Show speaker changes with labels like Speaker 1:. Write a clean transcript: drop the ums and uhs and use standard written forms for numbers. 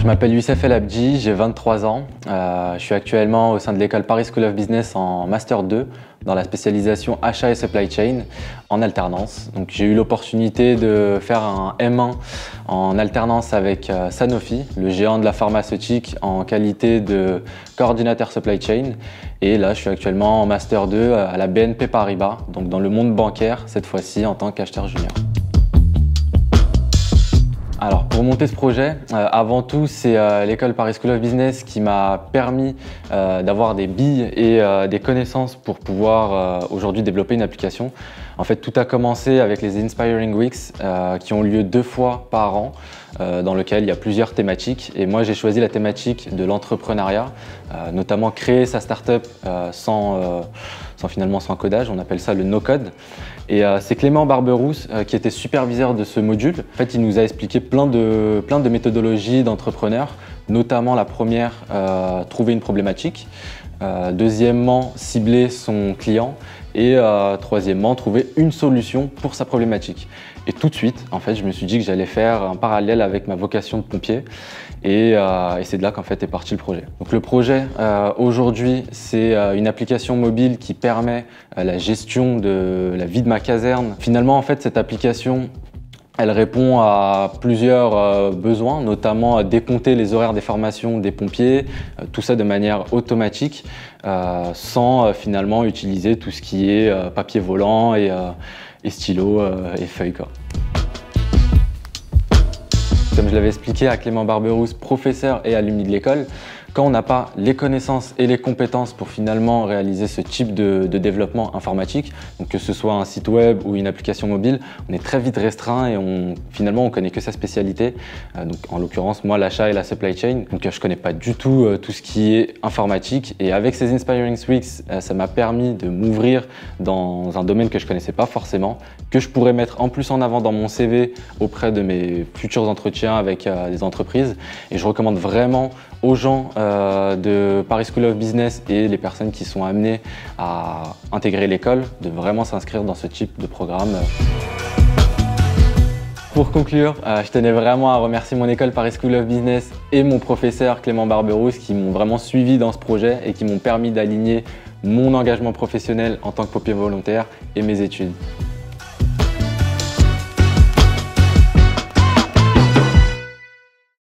Speaker 1: Je m'appelle Youssef El Abdi, j'ai 23 ans. Je suis actuellement au sein de l'école Paris School of Business en Master 2 dans la spécialisation achat et supply chain en alternance. Donc j'ai eu l'opportunité de faire un M1 en alternance avec Sanofi, le géant de la pharmaceutique, en qualité de coordinateur supply chain. Et là, je suis actuellement en Master 2 à la BNP Paribas, donc dans le monde bancaire, cette fois-ci en tant qu'acheteur junior. Alors pour monter ce projet, avant tout c'est l'école Paris School of Business qui m'a permis d'avoir des billes et des connaissances pour pouvoir aujourd'hui développer une application. En fait tout a commencé avec les Inspiring Weeks qui ont lieu 2 fois par an dans lequel il y a plusieurs thématiques et moi j'ai choisi la thématique de l'entrepreneuriat, notamment créer sa start-up sans codage, on appelle ça le no-code. Et c'est Clément Barberousse qui était superviseur de ce module. En fait, il nous a expliqué plein de méthodologies d'entrepreneurs, notamment la première, trouver une problématique. Deuxièmement, cibler son client. Et troisièmement, trouver une solution pour sa problématique. Et tout de suite, en fait, je me suis dit que j'allais faire un parallèle avec ma vocation de pompier. Et c'est de là qu'en fait est parti le projet. Donc le projet aujourd'hui, c'est une application mobile qui permet la gestion de la vie de ma caserne. Finalement, en fait, cette application, elle répond à plusieurs besoins, notamment décompter les horaires des formations des pompiers, tout ça de manière automatique, sans finalement utiliser tout ce qui est papier volant et stylo et feuilles, quoi. Comme je l'avais expliqué à Clément Barberousse, professeur et alumni de l'école, quand on n'a pas les connaissances et les compétences pour finalement réaliser ce type de développement informatique, donc que ce soit un site web ou une application mobile, on est très vite restreint et finalement on ne connaît que sa spécialité. Donc en l'occurrence, moi l'achat et la supply chain, donc je ne connais pas du tout tout ce qui est informatique. Et avec ces Inspiring Weeks, ça m'a permis de m'ouvrir dans un domaine que je ne connaissais pas forcément, que je pourrais mettre en plus en avant dans mon CV auprès de mes futurs entretiens avec des entreprises. Et je recommande vraiment aux gens de Paris School of Business et les personnes qui sont amenées à intégrer l'école de vraiment s'inscrire dans ce type de programme. Pour conclure, je tenais vraiment à remercier mon école Paris School of Business et mon professeur Clément Barberousse qui m'ont vraiment suivi dans ce projet et qui m'ont permis d'aligner mon engagement professionnel en tant que pompier volontaire et mes études.